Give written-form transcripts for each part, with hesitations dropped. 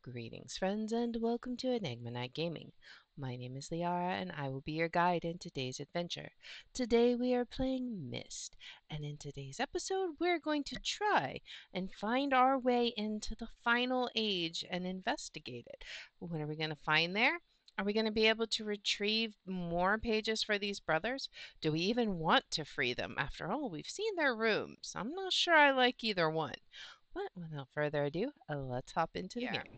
Greetings, friends, and welcome to Enigma Night Gaming. My name is Liara, and I will be your guide in today's adventure. Today we are playing Myst, and in today's episode we're going to try and find our way into the final age and investigate it. What are we going to find there? Are we going to be able to retrieve more pages for these brothers? Do we even want to free them? After all, we've seen their rooms. I'm not sure I like either one. But without further ado, let's hop into the Here. game.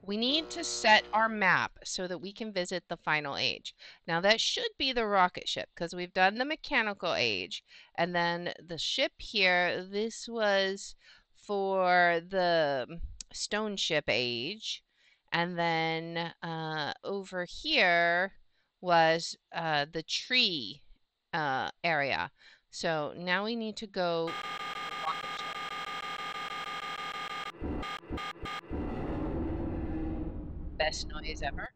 We need to set our map so that we can visit the final age. Now that should be the rocket ship because we've done the mechanical age. And then the ship here, this was for the stone ship age. And then over here was the tree area. So now we need to go rocket ship. Best noise ever.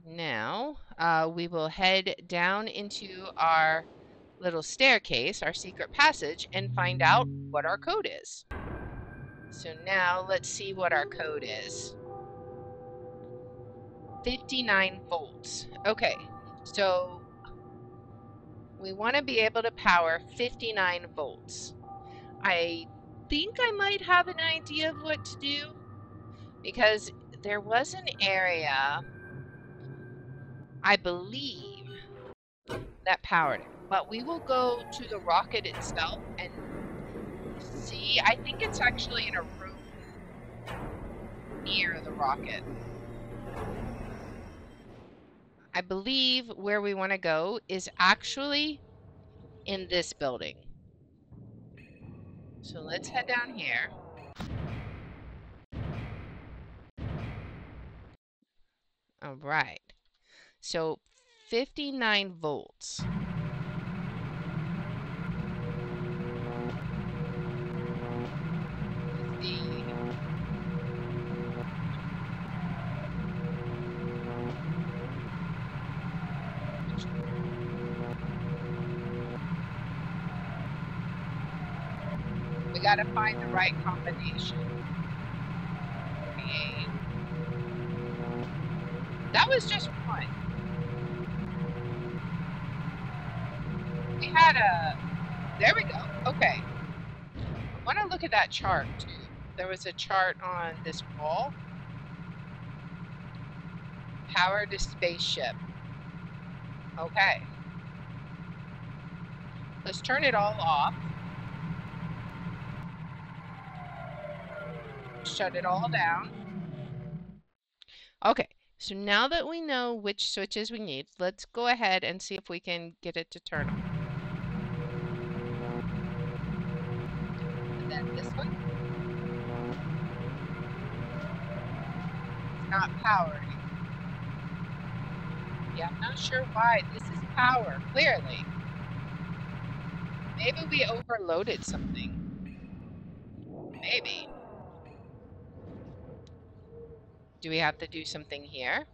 Now, we will head down into our little staircase, our secret passage, and find out what our code is. So now let's see what our code is. 59 volts. Okay, so we want to be able to power 59 volts. I think I might have an idea of what to do because there was an area, I believe, that powered it. But we will go to the rocket itself and see. I think it's actually in a room near the rocket. I believe where we want to go is actually in this building. So let's head down here. All right. So 59 volts. The We gotta find the right combination. Okay. That was just one. We had a. There we go. Okay. I want to look at that chart too. There was a chart on this wall. Power to spaceship. Okay. Let's turn it all off. Shut it all down. Okay. So now that we know which switches we need, let's go ahead and see if we can get it to turn on. And then this one. It's not powered. Yeah, I'm not sure why. This is power, clearly. Maybe we overloaded something. Maybe. Do we have to do something here?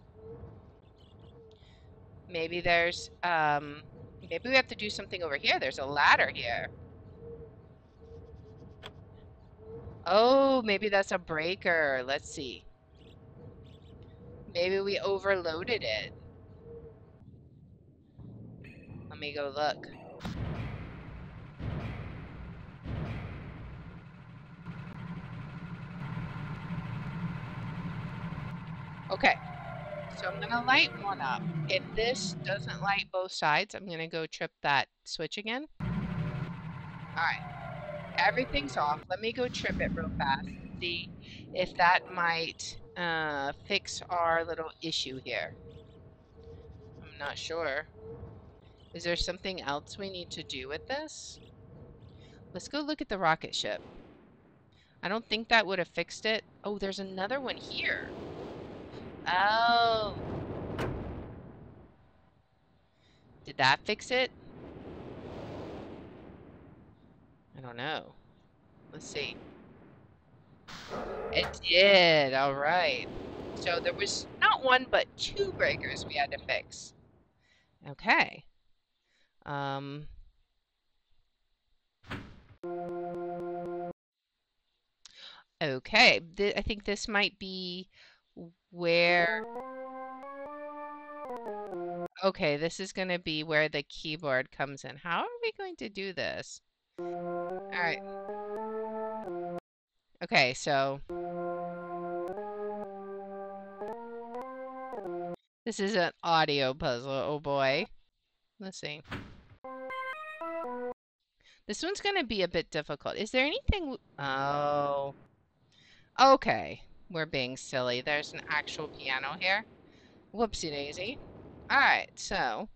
Maybe there's, maybe we have to do something over here. There's a ladder here. Oh, maybe that's a breaker. Let's see. Maybe we overloaded it. Let me go look. Okay, so I'm gonna light one up. If this doesn't light both sides, I'm gonna go trip that switch again. Alright, everything's off. Let me go trip it real fast and see if that might fix our little issue here. I'm not sure. Is there something else we need to do with this? Let's go look at the rocket ship. I don't think that would have fixed it. Oh, there's another one here. Oh. Did that fix it? I don't know. Let's see. It did. All right. So there was not one, but two breakers we had to fix. Okay. Um. Okay, I think this might be where, okay, this is going to be where the keyboard comes in. How are we going to do this? All right. Okay, so this is an audio puzzle. Oh boy. Let's see. This one's going to be a bit difficult. Is there anything? Oh, okay. We're being silly. There's an actual piano here. Whoopsie daisy. All right, so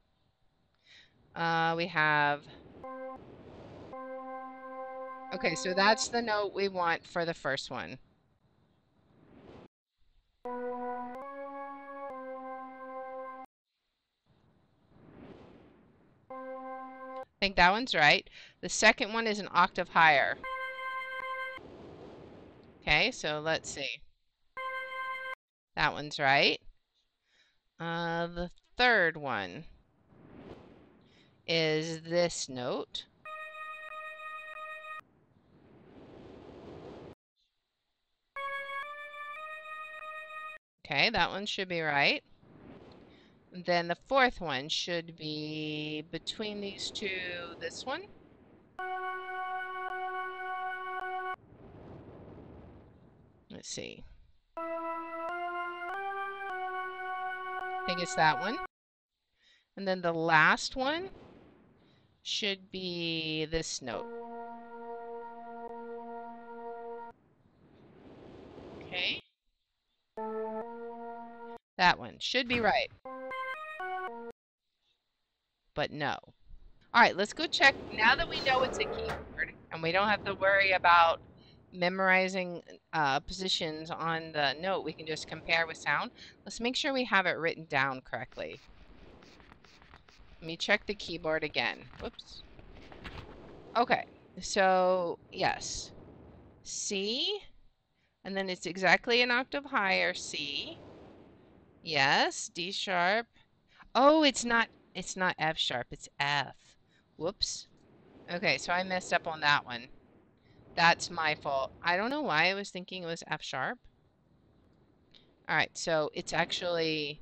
we have. Okay, so that's the note we want for the first one. I think that one's right. The second one is an octave higher. Okay, so let's see. That one's right. The third one is this note. Okay, that one should be right. Then the fourth one should be between these two, this one. Let's see. I think it's that one. And then the last one should be this note. Okay. That one should be right. But no. All right, let's go check. Now that we know it's a keyboard and we don't have to worry about memorizing positions on the note, we can just compare with sound. Let's make sure we have it written down correctly. Let me check the keyboard again. Whoops. Okay, so yes, C, and then it's exactly an octave higher, C. Yes, D sharp. Oh, it's not F sharp, it's F. Whoops. Okay, so I messed up on that one. That's my fault. I don't know why I was thinking it was F sharp. All right, so it's actually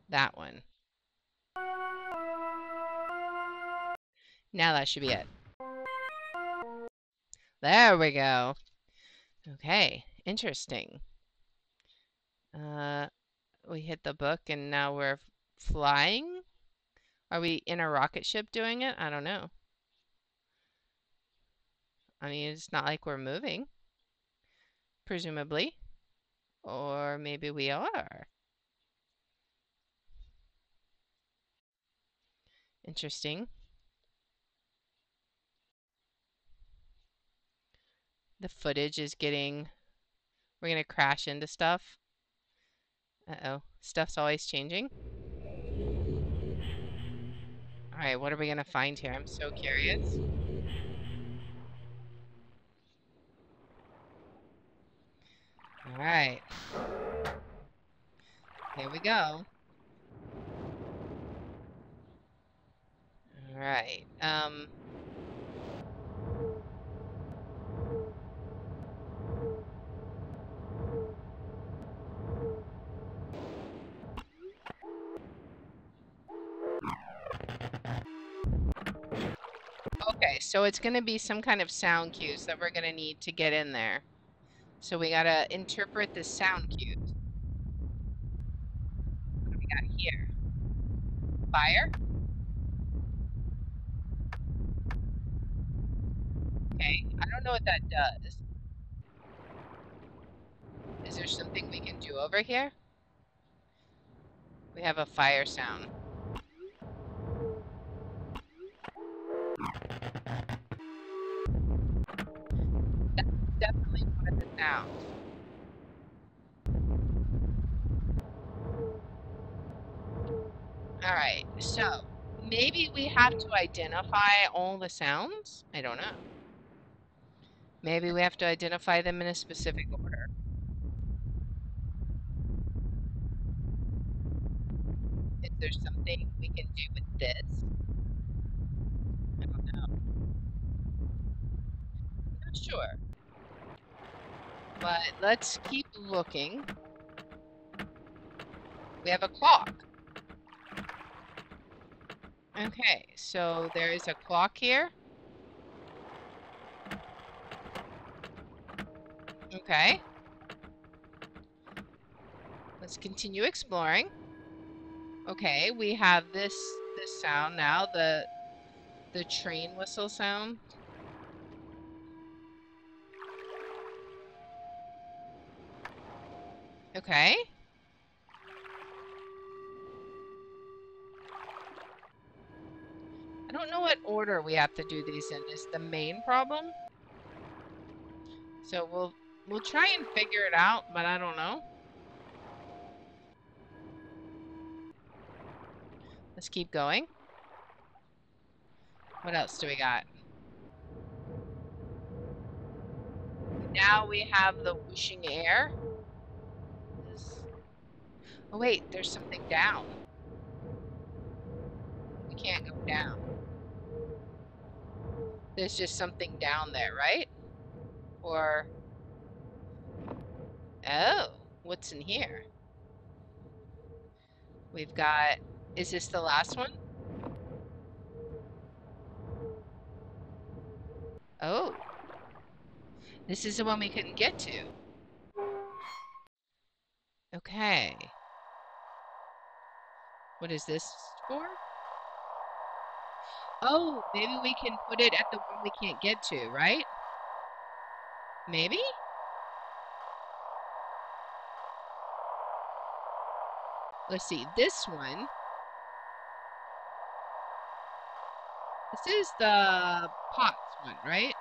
that one. Now that should be it. There we go. Okay, interesting. We hit the book and now we're flying? Are we in a rocket ship doing it? I don't know. I mean, it's not like we're moving, presumably. Or maybe we are. Interesting. The footage is getting... We're gonna crash into stuff. Uh-oh. Stuff's always changing. Alright, what are we gonna find here? I'm so curious. Alright. Here we go. Alright. Okay, so it's gonna be some kind of sound cues that we're gonna need to get in there. So we gotta interpret the sound cues. What do we got here? Fire? Okay, I don't know what that does. Is there something we can do over here? We have a fire sound. That's definitely one of the sounds. Alright, so maybe we have to identify all the sounds? I don't know. Maybe we have to identify them in a specific order. Is there something we can do with this? I don't know. sure. But let's keep looking. We have a clock. Okay, so there is a clock here. Okay. Let's continue exploring. Okay, we have this sound now, the train whistle sound. Okay. I don't know what order we have to do these in is the main problem. So we'll try and figure it out, but I don't know. Let's keep going. What else do we got? Now we have the whooshing air. Oh wait, there's something down. We can't go down. There's just something down there, right? Or oh, what's in here? We've got, is this the last one? Oh, this is the one we couldn't get to. Okay. What is this for? Oh, maybe we can put it at the one we can't get to, right? Maybe? Let's see, this one. This is the pots one, right?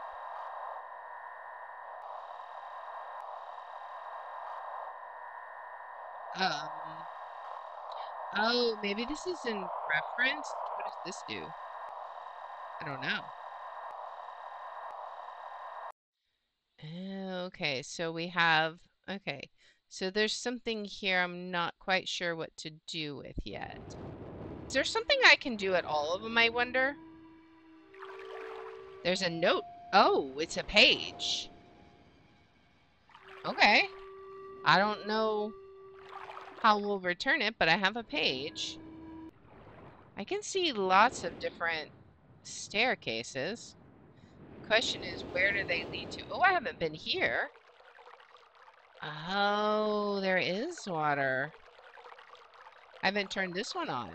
Um, oh, maybe this is in reference. What does this do? I don't know. Okay, so we have, okay, so there's something here I'm not quite sure what to do with yet. Is there something I can do at all of them, I wonder? There's a note. Oh, it's a page. Okay. I don't know how we'll return it, but I have a page. I can see lots of different staircases. Question is, where do they lead to? Oh, I haven't been here. Oh, there is water. I haven't turned this one on.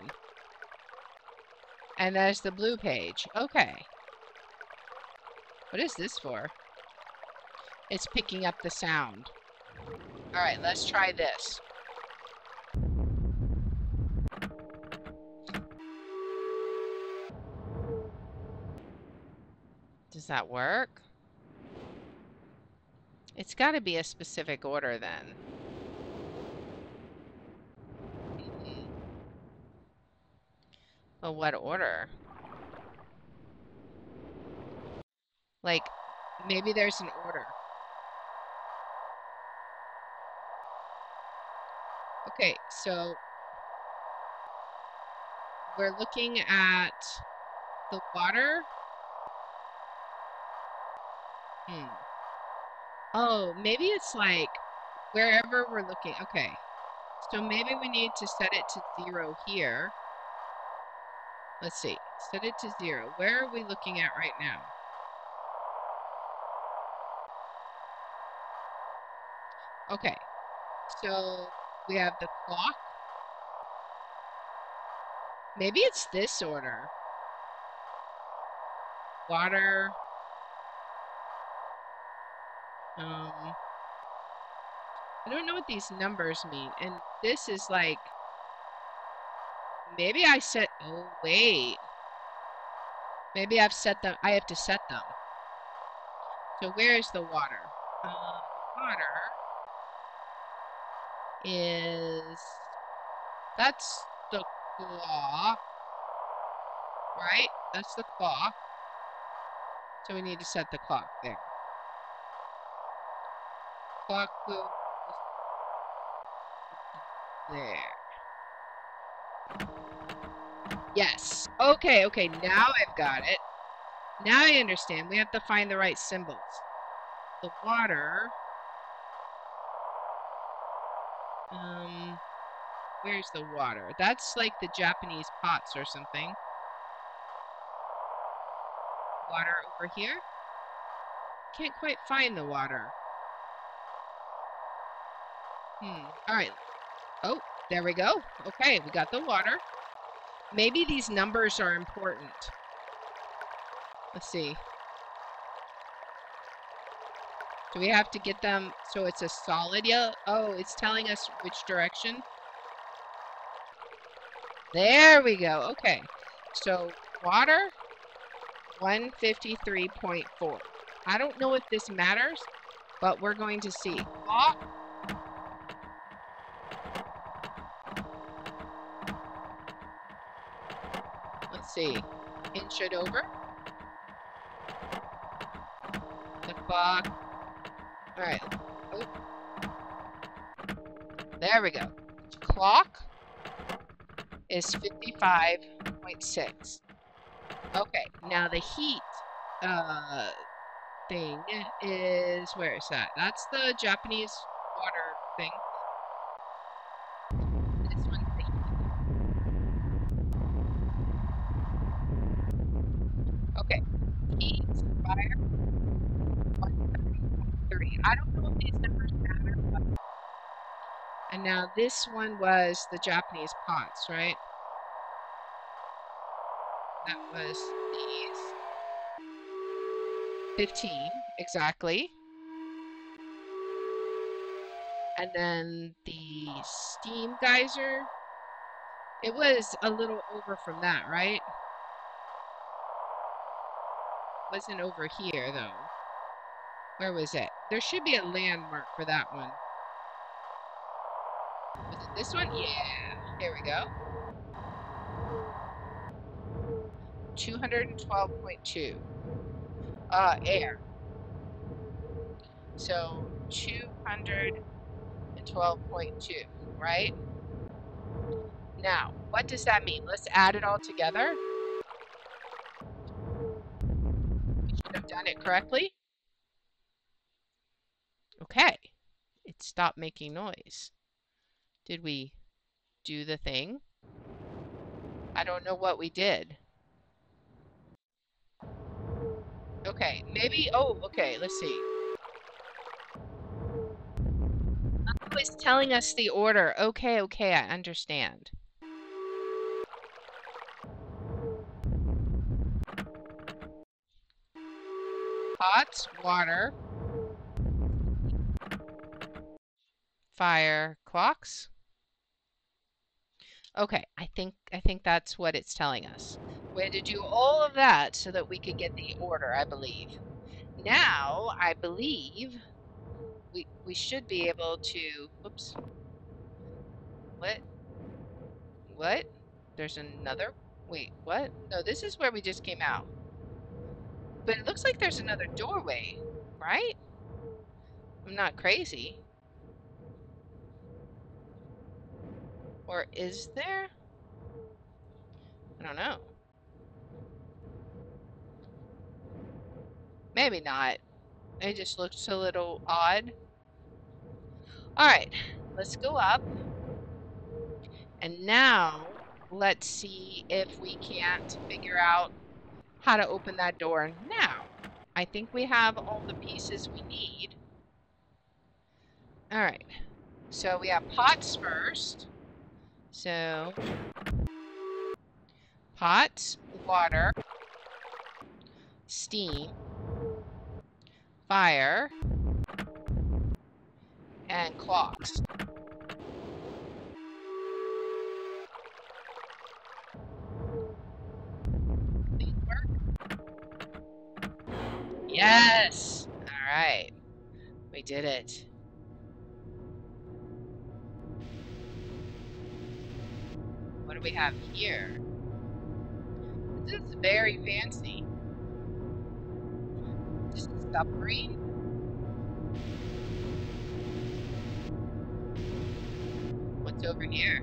And there's the blue page. Okay. What is this for? It's picking up the sound. All right, let's try this. Does that work? It's got to be a specific order then. Well, what order? Like, maybe there's an order. Okay, so we're looking at the water. Oh, maybe it's like wherever we're looking. Okay, so maybe we need to set it to 0 here. Let's see, set it to 0. Where are we looking at right now? Okay, so we have the clock. Maybe it's this order. Water. I don't know what these numbers mean. And this is like, maybe I set, oh wait. Maybe I've set them, I have to set them. So where is the water? Water is, that's the clock, right? That's the clock. So we need to set the clock there. Clock goes there. Yes. Okay, okay, now I've got it. Now I understand. We have to find the right symbols. the water. Where's the water? That's like the Japanese pots or something. Water over here. Can't quite find the water. All right. Oh, there we go. Okay, we got the water. Maybe these numbers are important. Let's see. Do we have to get them so it's a solid yellow? Oh, it's telling us which direction. There we go. Okay. So water 153.4. I don't know if this matters, but we're going to see. Let's see. Inch it over. The clock. All right. Oh. There we go. Clock is 55.6. Okay, now the heat thing is, where is that? That's the Japanese water thing. This one's the heat. Okay, heat, fire, 130.3. I don't know if these numbers matter, but... And now this one was the Japanese pots, right? That was these. 15, exactly. And then the steam geyser, it was a little over from that, right? Wasn't over here, though. Where was it? There should be a landmark for that one. Was it this one? Yeah. Here we go. 212.2. Air. So 212.2, right? Now, what does that mean? Let's add it all together. We should have done it correctly. Okay. It stopped making noise. Did we do the thing? I don't know what we did. Okay, maybe, oh, okay, let's see. Oh, it's telling us the order. Okay, I understand. Hot, water, fire, clocks. Okay, I think that's what it's telling us. We had to do all of that so that we could get the order, I believe. Now, I believe we should be able to, whoops. What? There's another, wait, what? No, this is where we just came out. But it looks like there's another doorway, right? I'm not crazy. Or is there? I don't know. Maybe not. It just looks a little odd. All right, let's go up. And now let's see if we can't figure out how to open that door now. I think we have all the pieces we need. All right, so we have pots first. So pots, water, steam, fire, and clocks. Yes! All right. We did it. What do we have here? This is very fancy. This is a submarine. What's over here?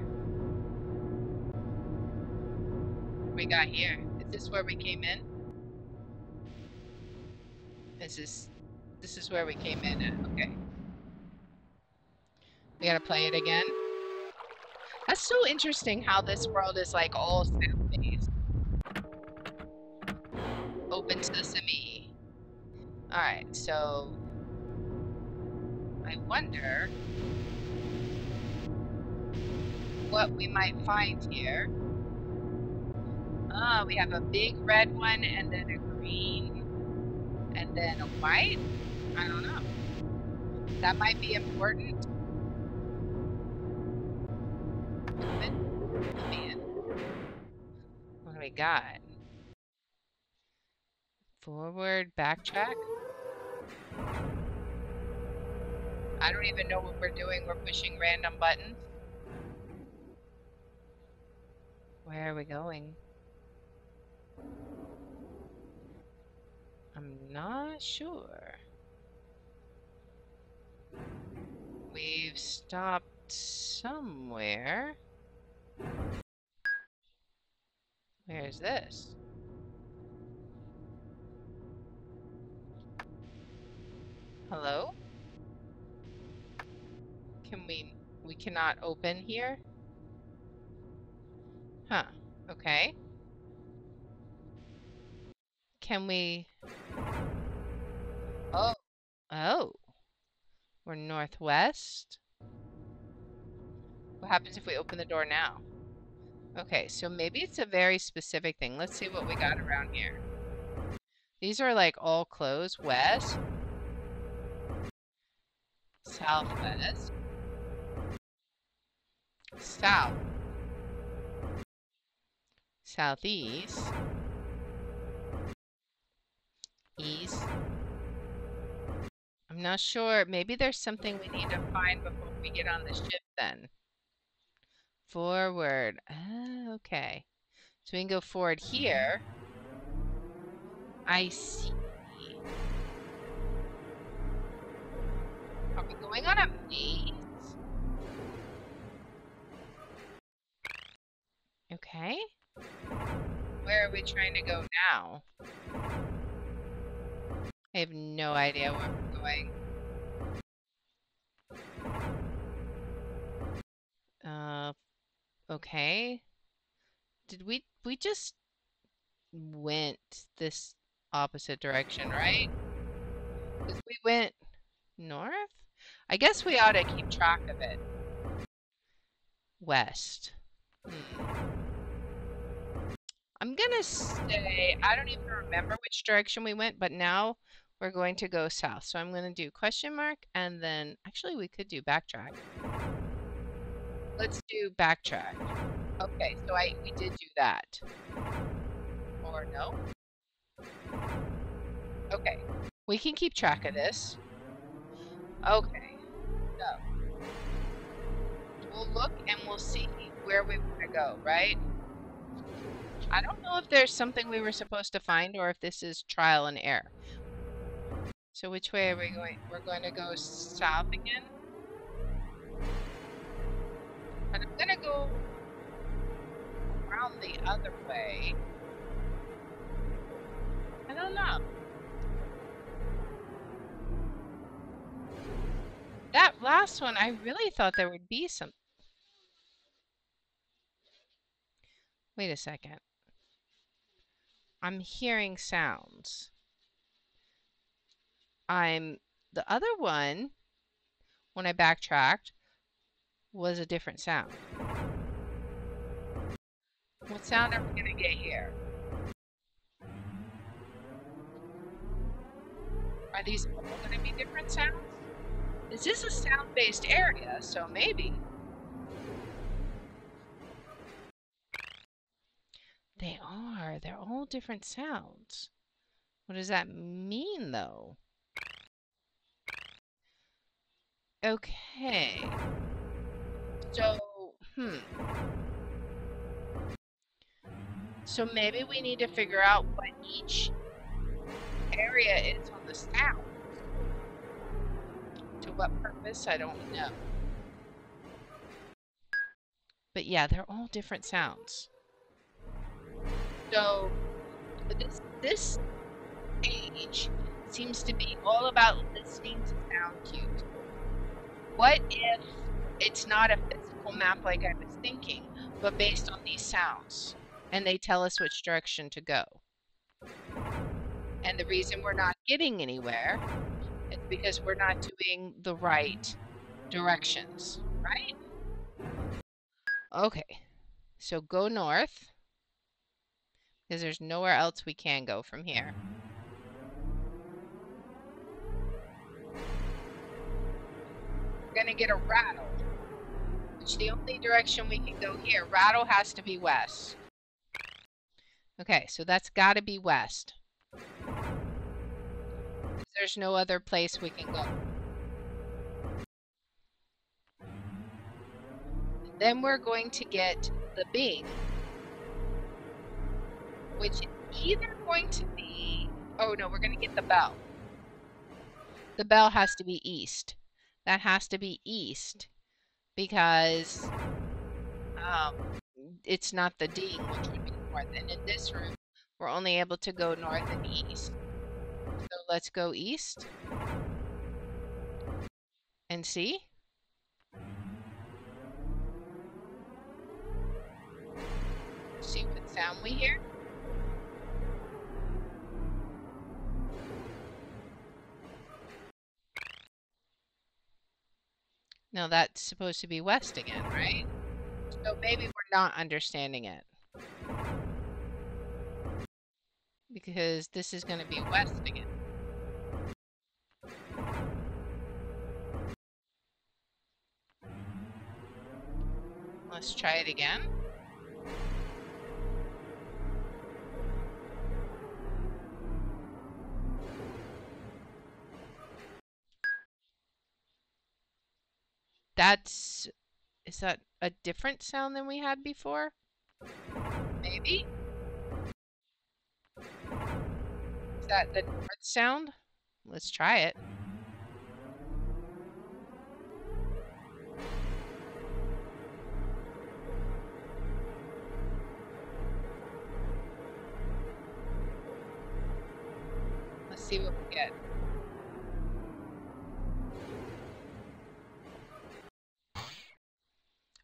What we got here? Is this where we came in? This is This is where we came in at. Okay. We gotta play it again. That's so interesting how this world is like all sound-based. Open sesame. Alright, so I wonder what we might find here. Ah, we have a big red one and then a green and then a white. I don't know. That might be important. Open. Let me in. What do we got? Forward, backtrack. I don't even know what we're doing. We're pushing random buttons. Where are we going? I'm not sure. We've stopped somewhere. Where's this? Hello? Can we cannot open here? Huh. Okay. Can we? Oh. Oh. We're northwest. What happens if we open the door now? Okay, so maybe it's a very specific thing. Let's see what we got around here. These are like all closed. West, southwest, south, southeast, east. I'm not sure. Maybe there's something we need to find before we get on the ship then. Forward. Ah, okay. So we can go forward here. I see. Are we going on a maze? Okay. Where are we trying to go now? I have no idea where we're going. Okay. Did we just went this opposite direction, right? Because we went north? I guess we ought to keep track of it. West. I'm gonna say, I don't even remember which direction we went, but now we're going to go south. So I'm gonna do question mark and then, actually we could do backtrack. Let's do backtrack. Okay, so we did do that. Or no? Okay, we can keep track of this. Okay, so we'll look and we'll see where we want to go, right? I don't know if there's something we were supposed to find or if this is trial and error. So which way are we going? We're going to go south again. And I'm going to go around the other way. I don't know. That last one, I really thought there would be some. Wait a second. I'm hearing sounds. The other one, when I backtracked, was a different sound. What sound are we going to get here? Are these all going to be different sounds? This is a sound-based area, so maybe. They are. They're all different sounds. What does that mean, though? Okay. So, So maybe we need to figure out what each area is on the sound. To what purpose, I don't know. But yeah, they're all different sounds. So this age seems to be all about listening to sound cues. What if it's not a physical map like I was thinking, but based on these sounds, and they tell us which direction to go? And the reason we're not getting anywhere is because we're not doing the right directions, right? Okay, so go north, because there's nowhere else we can go from here. We're gonna get a rattle, which the only direction we can go here, rattle has to be west. Okay, so that's got to be west. There's no other place we can go. Then we're going to get the bing, which is either going to be, oh no, we're going to get the bell. The bell has to be east. That has to be east because it's not the ding, which would be north. And in this room, we're only able to go north and east. So let's go east and see. See what sound we hear. Now that's supposed to be west again, right? So maybe we're not understanding it. Because this is going to be west again. Let's try it again. Is that a different sound than we had before? Maybe? Is that the north sound? Let's try it. Let's see what we get.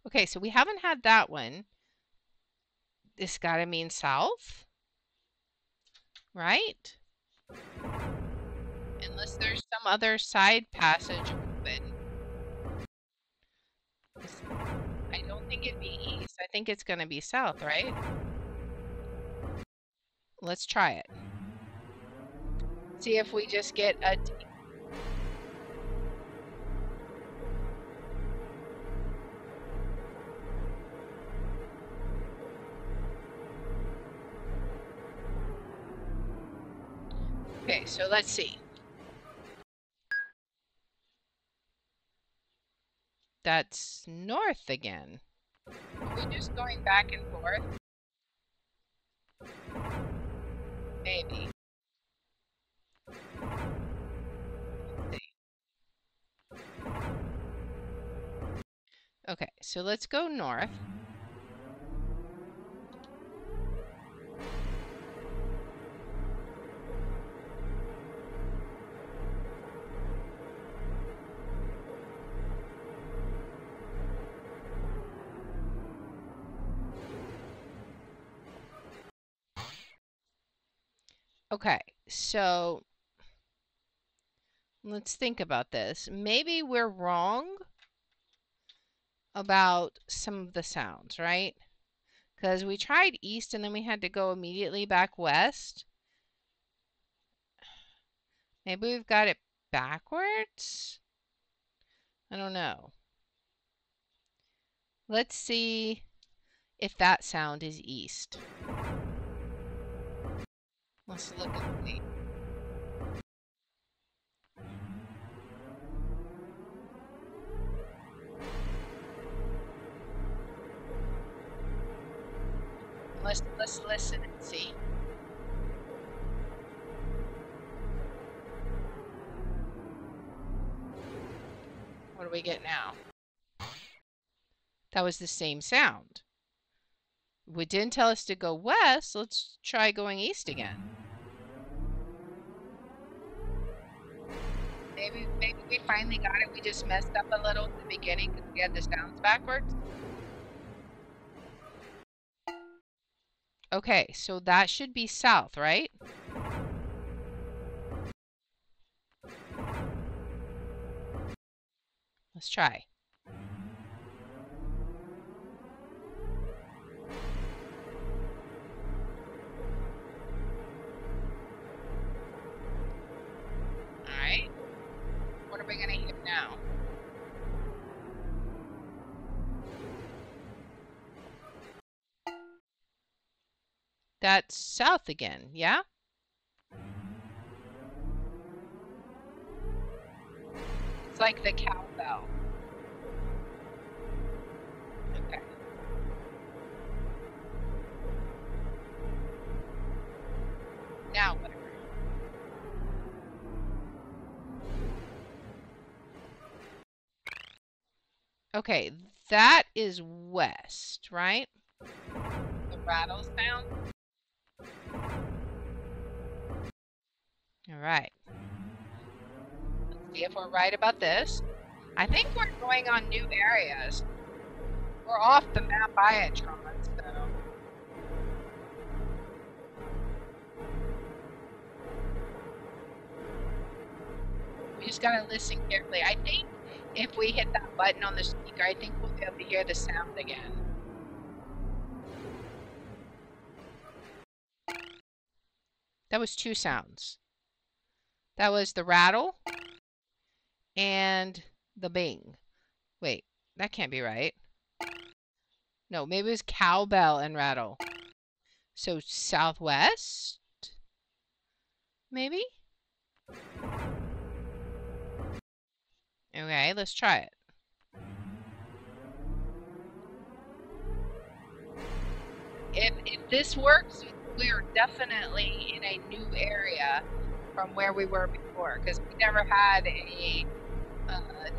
Okay, so we haven't had that one. This gotta mean south, right? Unless there's some other side passage open. I don't think it'd be east. I think it's gonna be south, right? Let's try it. See if we just get a Okay, so let's see. That's north again. Are we just going back and forth? Maybe. Let's see. Okay, so let's go north. Okay, so let's think about this. Maybe we're wrong about some of the sounds, right? Because we tried east and then we had to go immediately back west. Maybe we've got it backwards? I don't know. Let's see if that sound is east. Let's look at the Let's listen and see. What do we get now? That was the same sound. It didn't tell us to go west. Let's try going east again. Maybe we finally got it. We just messed up a little at the beginning because we had the sounds backwards. Okay, so that should be south, right? Let's try. All right. What are we going to hear now? That's south again, yeah? It's like the cowbell. Okay. Now what? Okay, that is west, right? The rattle sound. All right. Let's see if we're right about this. I think we're going on new areas. We're off the map by a Tron, so we just gotta listen carefully. I think if we hit that button on the speaker, I think we'll be able to hear the sound again. That was two sounds. That was the rattle and the bing. Wait, that can't be right. No, maybe it was cowbell and rattle. So southwest? Maybe? Okay, let's try it. If this works, we're definitely in a new area from where we were before, because we never had a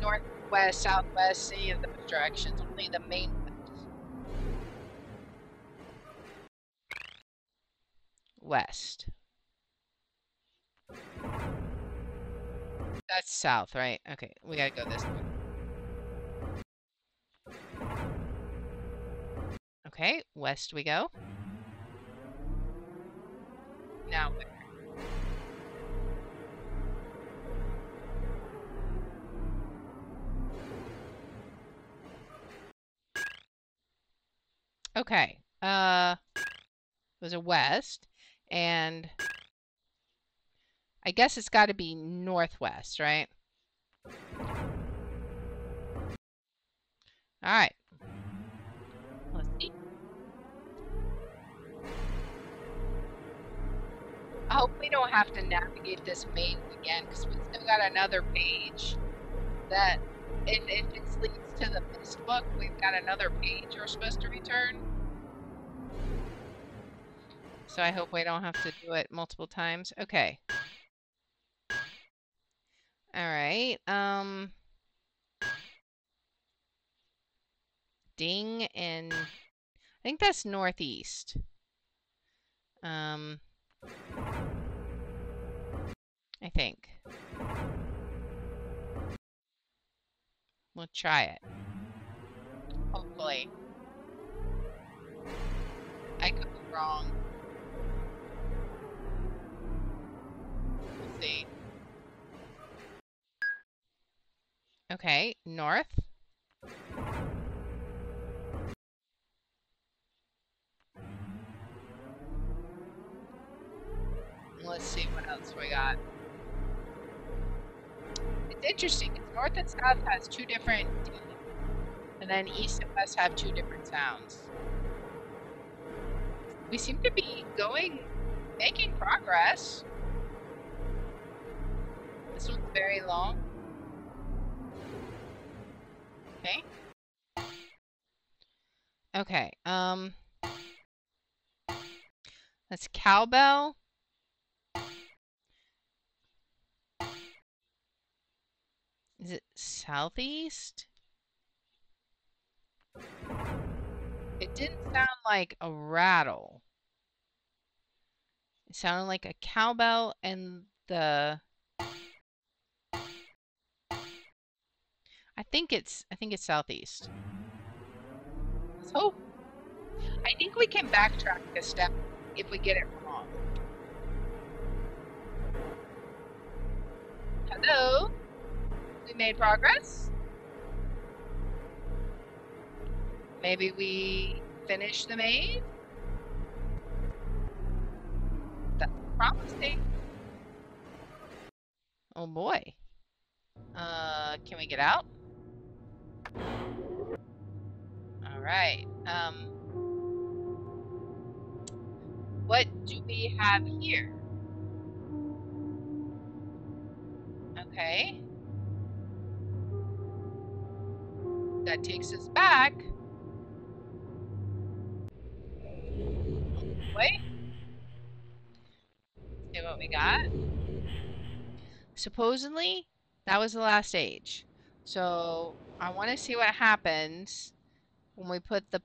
northwest, southwest, any of those directions, only the main ones. West. That's south, right? Okay, we gotta go this way. Okay, west we go. Now where? Okay, it was a west, and I guess it's got to be northwest, right? All right. Let's see. I hope we don't have to navigate this maze again, because we still got another page that if this leads to the Myst book, we've got another page we're supposed to return. So I hope we don't have to do it multiple times. Okay. All right. Ding and I think that's northeast. I think. We'll try it. Hopefully. I could be wrong. We'll see. Okay, north. Let's see what else we got. It's interesting. It's north and south has two different D, and then east and west have two different sounds. We seem to be making progress. This one's very long. Okay. Okay. That's cowbell. Is it southeast? It didn't sound like a rattle. It sounded like a cowbell and the I think it's southeast. Let's hope. I think we can backtrack a step if we get it wrong. Hello? We made progress? Maybe we finished the maze? That's promising. Oh boy. Can we get out? All right. What do we have here? Okay. That takes us back. Wait, see what we got. Supposedly, that was the last stage. So I want to see what happens when we put the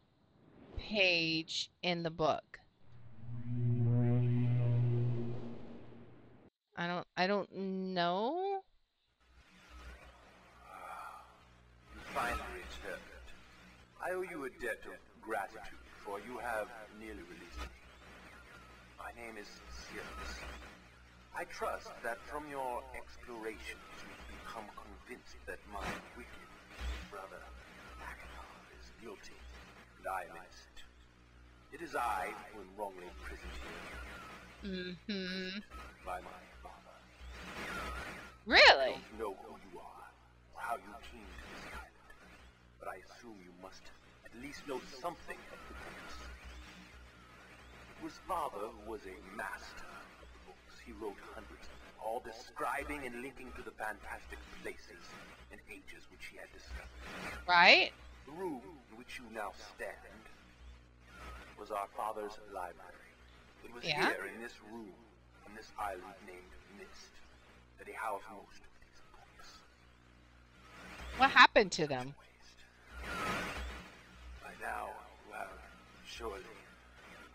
page in the book. I don't know. You finally returned. I owe you a debt of gratitude, for you have nearly released me. My name is Sirius. I trust that from your explorations you've become convinced that my wicked brother Achenar is guilty, and I am innocent. It is I who am wrongly imprisoned here. By my father. Really? I don't know who you are, or how you came to this island, but I assume you must at least know something of the books. It was father who was a master of the books. He wrote hundreds of them, all describing and linking to the fantastic places and ages which he had discovered. Right? The room in which you now stand was our father's library. It was here in this room, on this island named Myst, that he housed most of these books. What happened to them? By now, you have surely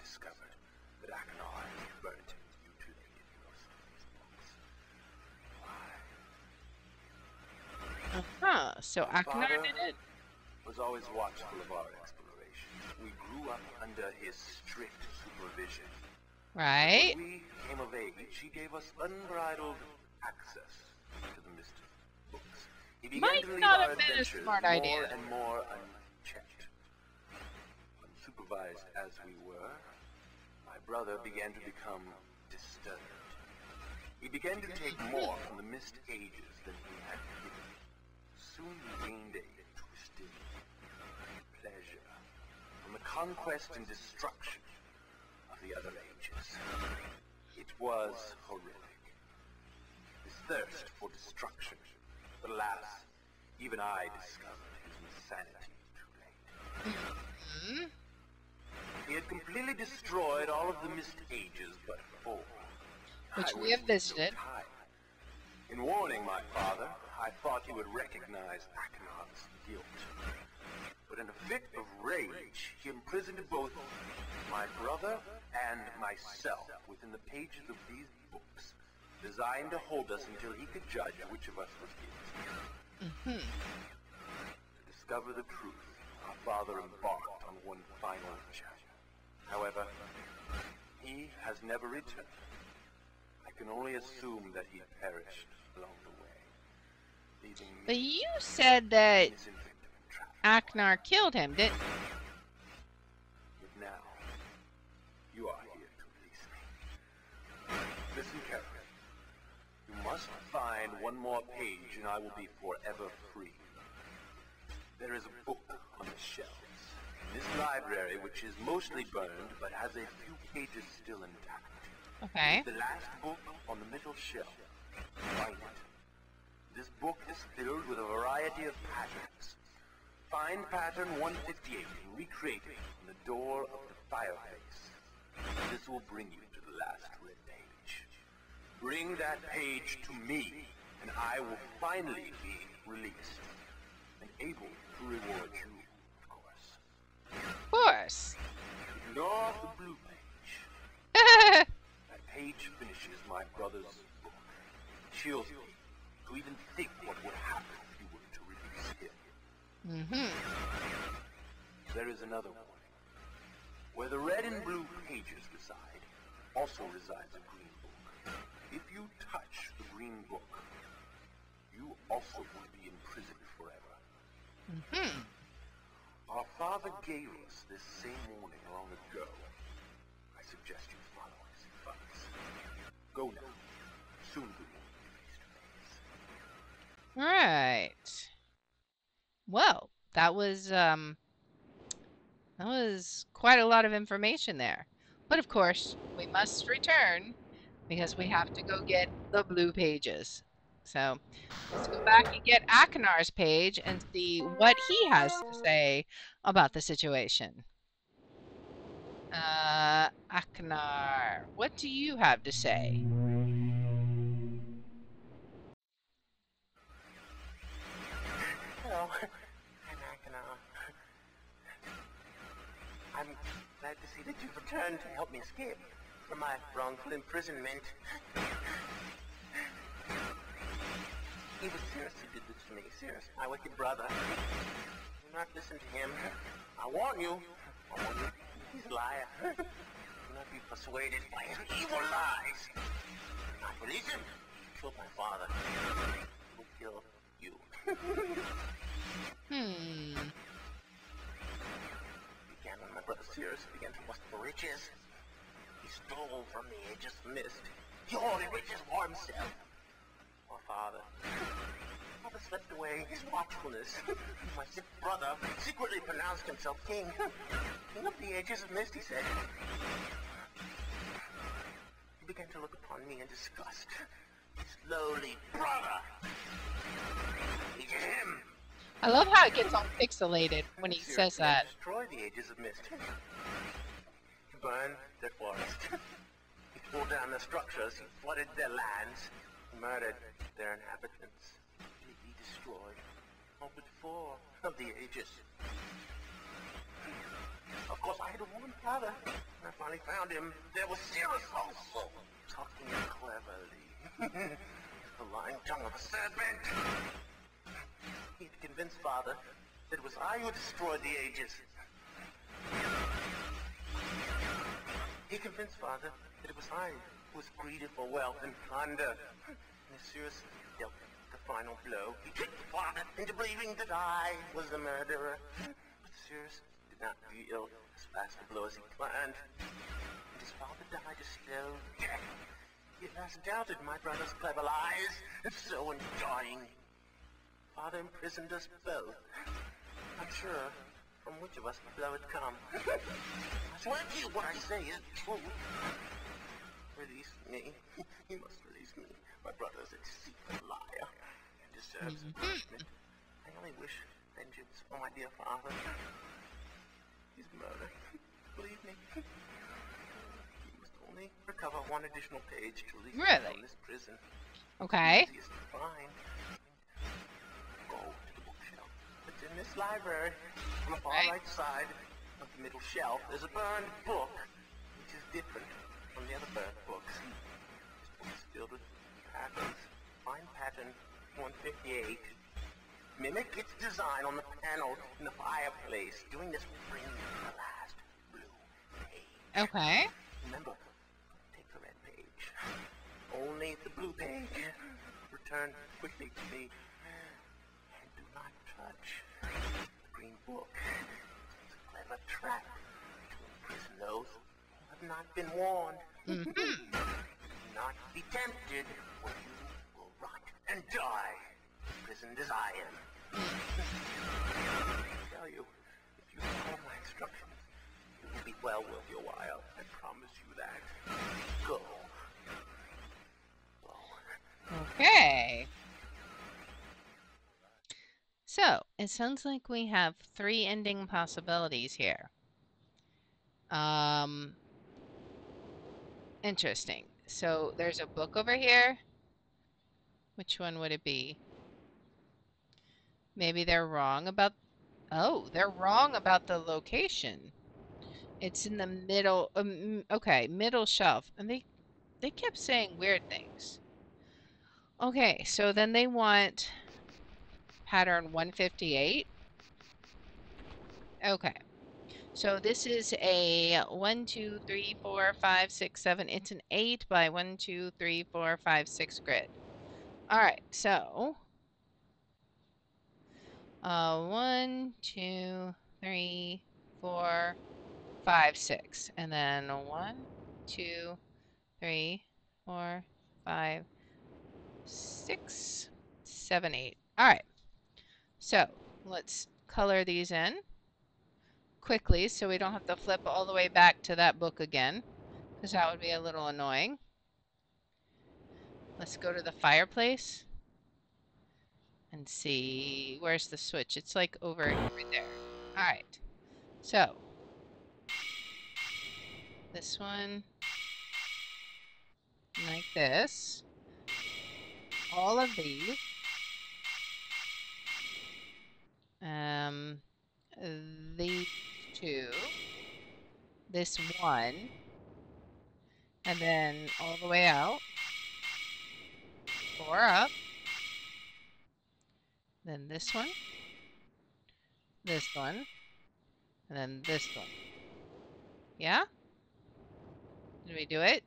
discovered that Achenar has burnt you to the most of these books. Why? So Achenar did it? Was always watchful of our explorations. We grew up under his strict supervision. Right? When we came of age, he gave us unbridled access to the Myst books. He began Might to lead not our have been a adventures smart more idea. and more unchecked. Unsupervised as we were, my brother began to become disturbed. He began to take more from the Myst ages than he had given. Soon he gained a twisted pleasure from the conquest and destruction of the other ages. It was horrific. His thirst for destruction. But alas, even I discovered his insanity too late. He had completely destroyed all of the Myst ages but 4. Which we have visited. In warning my father, I thought he would recognize Achenar's guilt. But in a fit of rage, he imprisoned both my brother and myself within the pages of these books, designed to hold us until he could judge which of us was guilty. To discover the truth, our father embarked on one final chapter. However, he has never returned. I can only assume that he perished along the way, leaving me. But you said that Achenar killed him, didn't you? But now, you are here to release me. Listen carefully. You must find one more page and I will be forever free. There is a book on the shelves in this library which is mostly burned but has a few pages still intact. Okay. The last book on the middle shelf. Find it. This book is filled with a variety of patterns. Find pattern 158 and recreate it on the door of the fireplace. This will bring you to the last red page. Bring that page to me, and I will finally be released, and able to reward you, of course. Of course. Ignore the blue page. That page finishes my brother's book. Chills me to even think what would happen if you were to release him. Mm-hmm. There is another warning. Where the red and blue pages reside, also resides a green book. If you touch the green book, you also will be imprisoned forever. Mm-hmm. Our father gave us this same warning long ago. I suggest you follow his advice. Go now. Soon we will be face to face. Right. Well, that was quite a lot of information there. But of course, we must return because we have to go get the blue pages. So let's go back and get Akinar's page and see what he has to say about the situation. Akinar, what do you have to say? Hello, I'm Akana. I'm glad to see that you've returned to help me escape from my wrongful imprisonment. It was Cirrus who did this to me. Cirrus, my wicked brother. Do not listen to him. I warn you. He's a liar. Do not be persuaded by his evil lies. Do not release him. He killed my father. He will kill you. Hmm. Began when my brother Cirrus began to lust for riches. He stole from me and just missed. He hoarded riches for himself. My father slipped away his watchfulness. My sick brother secretly pronounced himself king. King of the ages of Myst, he said. He began to look upon me in disgust. His lowly brother. He's him. I love how it gets all pixelated when he says that. Destroy the ages of Myst. He burned their forest. He tore down their structures. He flooded their lands. He murdered their inhabitants. He destroyed all but 4 of the ages. Of course, I had to warn Father. When I finally found him, there was Cirrus also, talking cleverly. The lying tongue of a serpent. He had convinced Father that it was I who destroyed the ages. He convinced Father that it was I who was greedy for wealth and plunder. And as Cirrus dealt the final blow, he tricked Father into believing that I was the murderer. But Cirrus did not deal as fast a blow as he planned. And his father died a slow death. He at last doubted my brother's clever lies, and so in dying, Father imprisoned us both. Not sure from which of us the blow had come. I swear to you what I say is true. Release me. You must release me. My brother's a deceitful liar. He deserves punishment. I only wish vengeance for my dear father. His murder. Believe me. You must only recover 1 additional page to release me from this prison. Okay. Easiest to find. Go to the bookshelf. It's in this library. On the far right side of the middle shelf, there's a burned book, which is different from the other burned books. This book is filled with patterns. Find pattern 158. Mimic its design on the panel in the fireplace. Doing this will bring you to the last blue page. Okay. Remember, take the red page. Only the blue page. Return quickly to me. And do not touch the green book. It's a clever trap to imprison those who have not been warned. Do not be tempted, or you will rot and die, imprisoned as I am. I tell you, if you follow my instructions, it will be well worth your while. I promise you that. Go. Okay. So, it sounds like we have 3 ending possibilities here. Interesting. So, there's a book over here. Which one would it be? Maybe they're wrong about... Oh, they're wrong about the location. It's in the middle... okay, middle shelf. And they kept saying weird things. Okay, so then they want pattern 158. Okay. So this is a 1, 2, 3, 4, 5, 6, 7. It's an 8 by 1, 2, 3, 4, 5, 6 grid. All right. So 1, 2, 3, 4, 5, 6. And then 1, 2, 3, 4, 5, 6, 7, 8. All right. So let's color these in quickly so we don't have to flip all the way back to that book again, because that would be a little annoying. Let's go to the fireplace and see where's the switch. It's like over right there. All right. So this one like this. All of these. Um, these two. This one. And then all the way out. 4 up. Then this one. This one. And then this one. Yeah? Did we do it?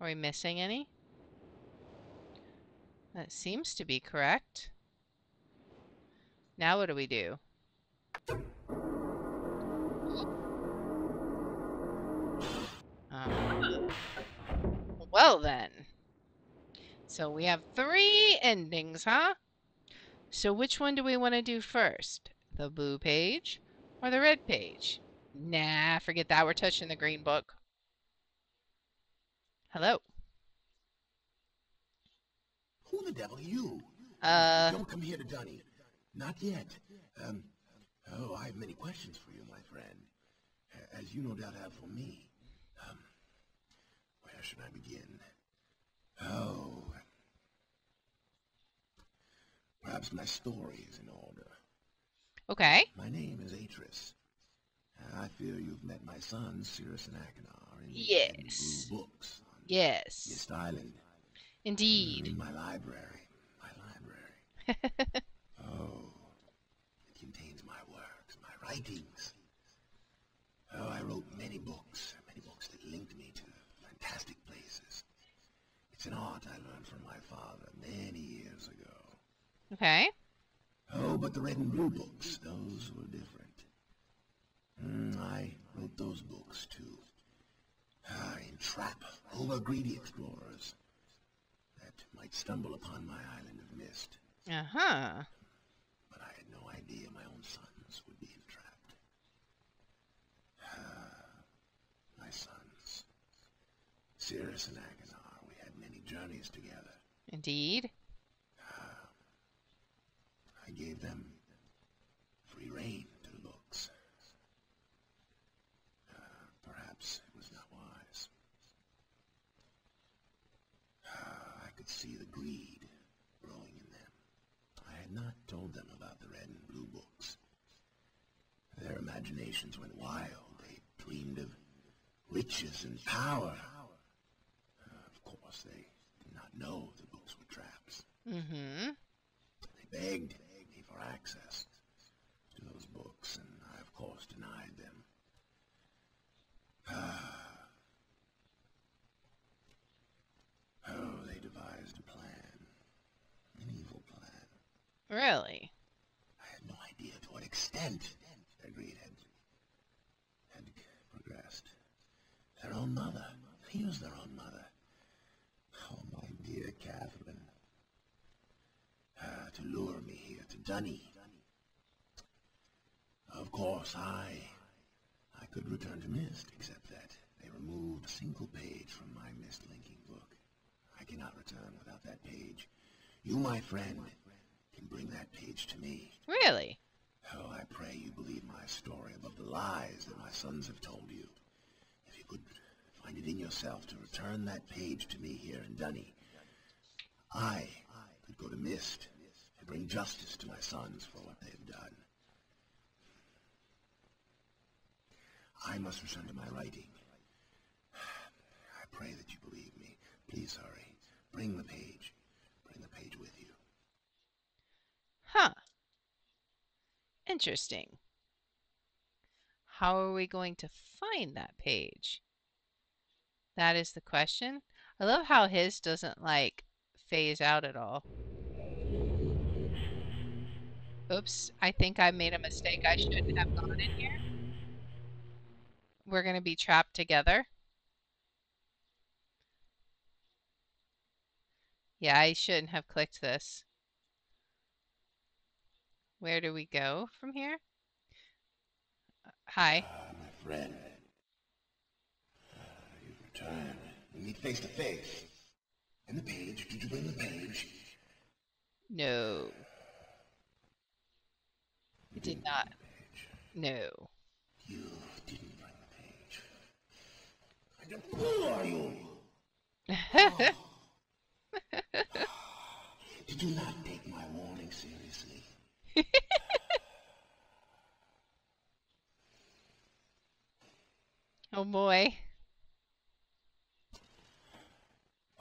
Are we missing any? That seems to be correct. Now what do we do? Well then. So we have 3 endings, huh? So which one do we want to do first? The blue page or the red page? Nah, forget that. We're touching the green book. Hello. Who the devil are you? Uh, Don't come here to Dunny. Not yet. Oh, I have many questions for you, my friend. As you no doubt have for me. Where should I begin? Oh, perhaps my story is in order. okay. My name is Atris. I fear you've met my son, Cirrus and Achenar, in the Red and Yes. Blue books on Yes. Myst Island. Indeed. In my library. My library. Oh, it contains my works, my writings. Oh, I wrote many books that linked me to fantastic places. It's an art I learned from my father many years ago. Okay. Oh, but the red and blue books, those were different. I wrote those books to entrap over-greedy explorers that might stumble upon my island of Myst. Uh-huh. But I had no idea my own sons would be entrapped. My sons, Cirrus and Achenar, we had many journeys together. Indeed. I gave them free rein to the books. Perhaps it was not wise. I could see the greed growing in them. I had not told them about the red and blue books. Their imaginations went wild. They dreamed of riches and power. Of course, they did not know the books were traps. Mm-hmm. They begged me for access to those books, and I, of course, denied them. Oh, they devised a plan. An evil plan. Really? I had no idea to what extent their greed had progressed. Their own mother. He was their own mother. Oh, my dear Catherine. To lure me here to Dunny. Of course, I could return to Myst, except that they removed a single page from my Myst linking book. I cannot return without that page. You, my friend, can bring that page to me. Really? Oh, I pray you believe my story above the lies that my sons have told you. If you could find it in yourself to return that page to me here in Dunny, I could go to Myst and bring justice to my sons for what they've done. I must return to my writing. I pray that you believe me. Please hurry. Bring the page. Bring the page with you. Huh. Interesting. How are we going to find that page? That is the question. I love how his doesn't like phase out at all. Oops, I think I made a mistake. I shouldn't have gone in here. We're going to be trapped together. Yeah, I shouldn't have clicked this. Where do we go from here? Hi. My friend. You've returned. We meet face to face. And the page. Did you bring the page? No. You It did didn't not. bring the page. No. You didn't bring the page. Who are you? Did you not take my warning seriously? Oh boy.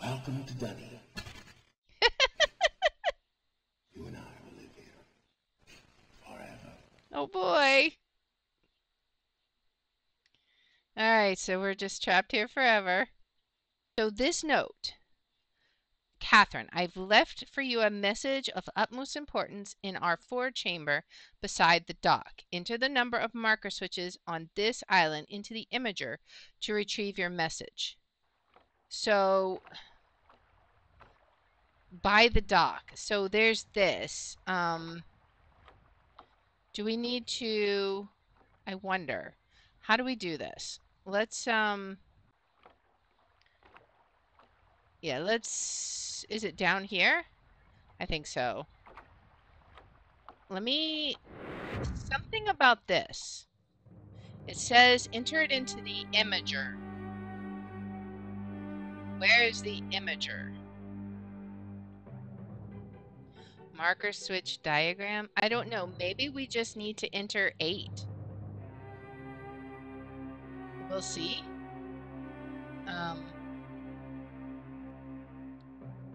Welcome to Dunny. You and I will live here. Forever. Oh boy. Alright, so we're just trapped here forever. So this note. Catherine, I've left for you a message of utmost importance in our forward chamber beside the dock. Enter the number of marker switches on this island into the imager to retrieve your message. So, by the dock. So there's this. Do we need to... I wonder. How do we do this? Let's, yeah, let's... Is it down here? I think so. Let me... Something about this. It says enter it into the imager. Where is the imager? Marker switch diagram? I don't know. Maybe we just need to enter 8. We'll see.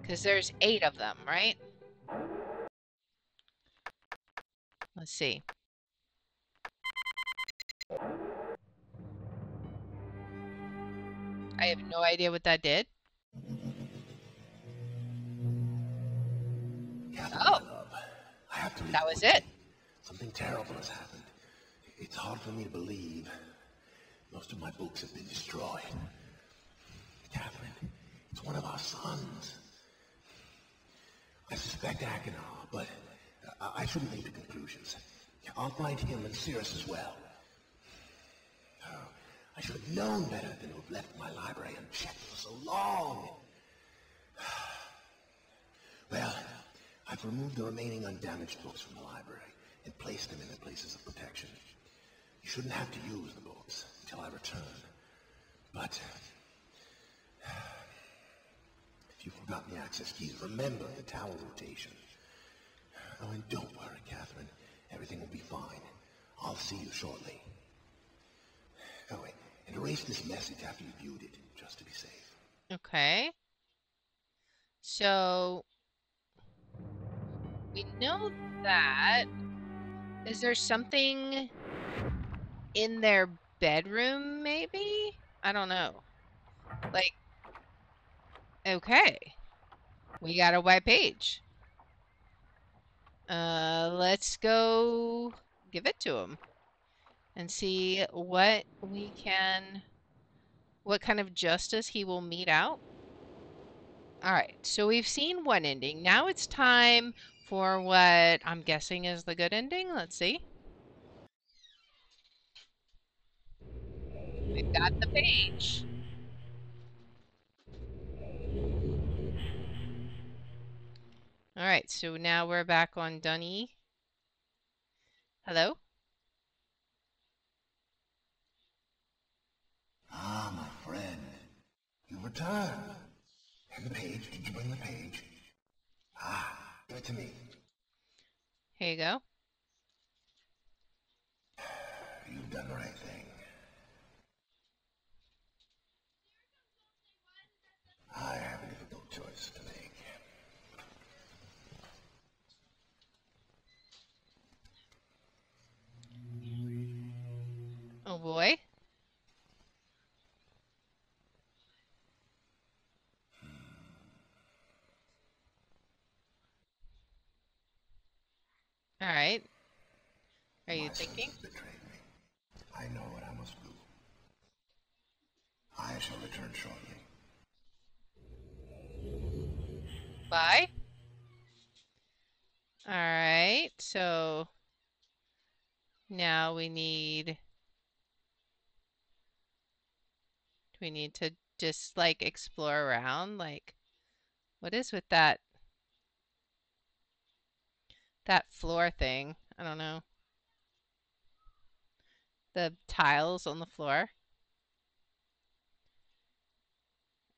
Because there's 8 of them, right? Let's see. I have no idea what that did. Catherine, Oh, my love, I have to leave that was quickly. it. Something terrible has happened. It's hard for me to believe. Most of my books have been destroyed. Catherine, it's one of our sons. I suspect Achenar, but I shouldn't leap to conclusions. I'll find him and Cirrus as well. Oh, I should have known better than to have left my library unchecked for so long. Well, I've removed the remaining undamaged books from the library and placed them in their places of protection. You shouldn't have to use the books until I return. But if you've forgotten the access keys, remember the tower rotation. Oh, and don't worry, Catherine. Everything will be fine. I'll see you shortly. Oh, wait, and erase this message after you viewed it, just to be safe. Okay. So, we know that. Is there something in their bedroom, maybe? I don't know. Like, okay. We got a white page. Let's go give it to him and see what kind of justice he will mete out. All right, so we've seen one ending. Now it's time for what I'm guessing is the good ending. Let's see. We've got the page. All right, so now we're back on Dunny. Hello? Ah, my friend. You returned. And the page, did you bring the page? Ah, give it to me. Here you go. You've done the right thing. I have a difficult choice to make. boy. All right. Are you My sons thinking? have betrayed me. I know what I must do. I shall return shortly. Bye. All right. So now we need to just like explore around. Like, what is with that floor thing? I don't know. The tiles on the floor.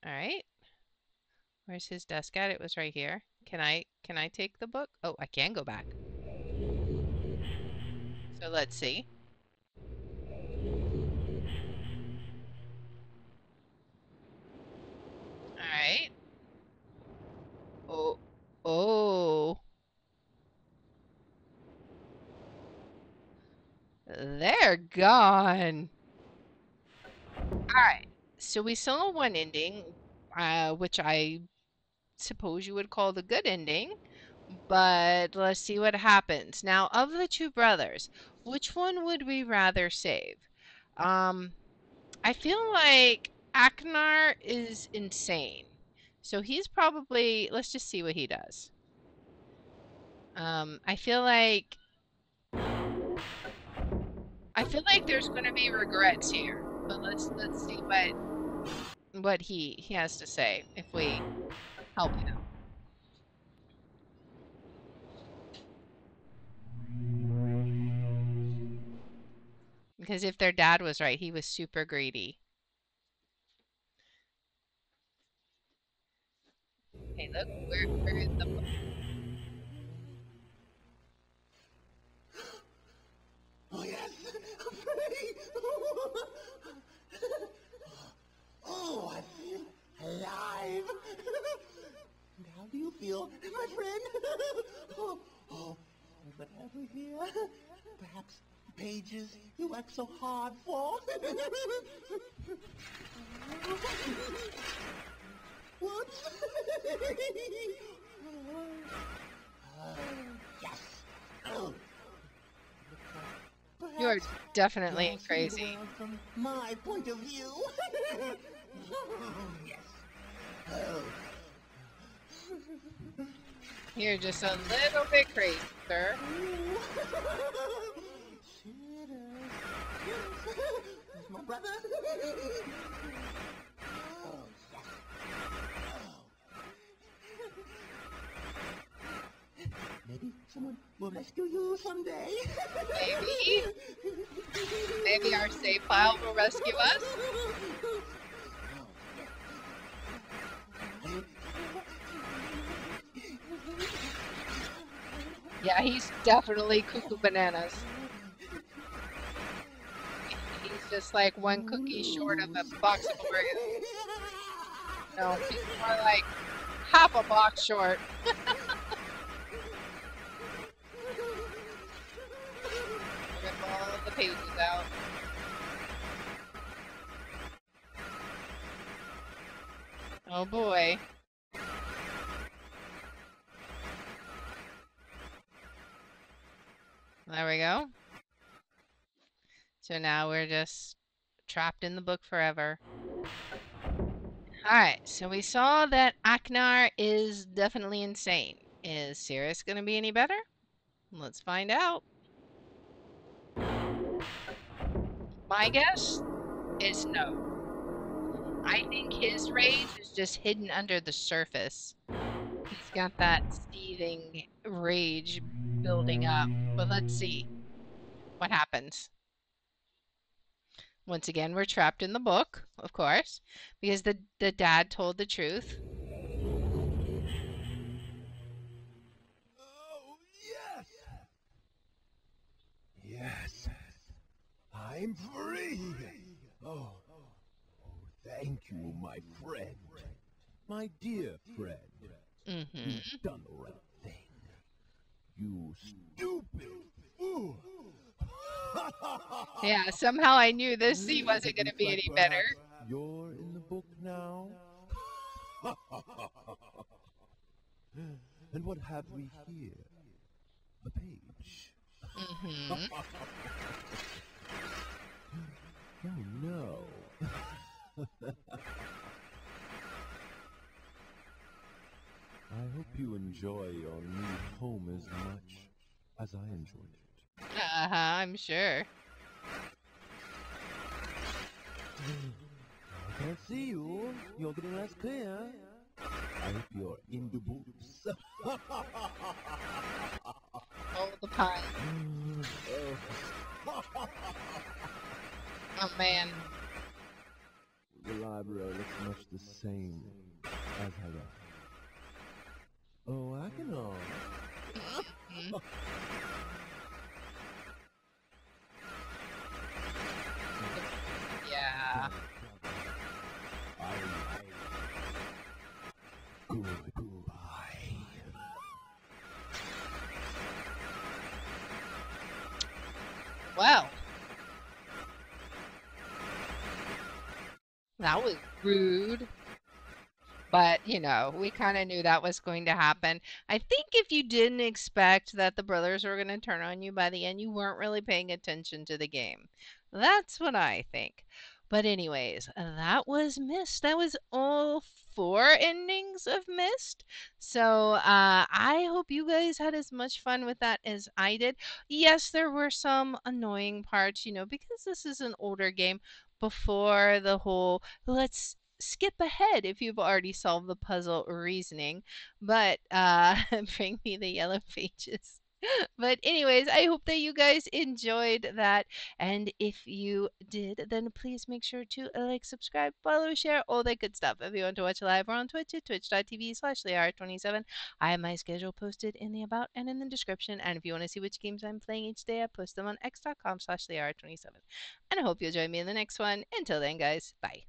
All right. Where's his desk at? It was right here. Can I take the book? Oh, I can go back. So let's see. All right. Oh, oh, they're gone. All right. So we saw one ending, which I suppose you would call the good ending, but let's see what happens. Now, of the two brothers, which one would we rather save? Um, I feel like Aknar is insane. So he's probably, let's just see what he does. I feel like there's going to be regrets here, but let's see what he has to say if we help him. Because if their dad was right, he was super greedy. Hey, look, where is the book? Oh, yes! I'm free! Oh, I feel alive! And how do you feel, my friend? Oh, whatever here? Perhaps pages you worked so hard for? What? Yes! Oh. You're Perhaps definitely you'll see the crazy. world from my point of view. Yes. Oh. You're just a little bit crazy, sir. There's my brother. Oh, yes. Maybe someone will rescue you someday. Maybe. Maybe our save file will rescue us. Yeah, he's definitely cuckoo bananas. He's just like one cookie short of a box of Oreos. No, he's more like half a box short. Rip all of the pages out. Oh boy. There we go. So now we're just trapped in the book forever. Alright, so we saw that Aknar is definitely insane. Is Sirius going to be any better? Let's find out. My guess is no. I think his rage is just hidden under the surface. He's got that seething rage building up. But let's see what happens. Once again, we're trapped in the book, of course, because the dad told the truth. Oh, yes! Yes, I'm free! Oh, thank you, my friend. My dear friend. Mm-hmm. You've done the right thing. You stupid fool! Yeah, somehow I knew this scene wasn't It going to looks be like any better. perhaps you're in the book now. And what have we here? A page. Hmm. Oh no. I hope you enjoy your new home as much as I enjoyed it. Uh-huh, I'm sure. I can't see you. You're getting less clear. I hope you're in the books. Oh, the pun. Oh, man. The library looks much the same as I left. Oh, I can know. Mhm. Yeah. Goodbye. Well, that was rude. But, we kind of knew that was going to happen. I think if you didn't expect that the brothers were going to turn on you by the end, you weren't really paying attention to the game. That's what I think. But, anyways, that was Myst. That was all four endings of Myst. So, I hope you guys had as much fun with that as I did. Yes, there were some annoying parts, because this is an older game before the whole let's skip ahead if you've already solved the puzzle reasoning, but bring me the yellow pages. But anyways, I hope that you guys enjoyed that. And if you did, then please make sure to like, subscribe, follow, share, all that good stuff. If you want to watch live, we're on Twitch at twitch.tv/Lear27. I have my schedule posted in the about and in the description. And if you want to see which games I'm playing each day, I post them on x.com/Lear27. And I hope you'll join me in the next one. Until then, guys, bye.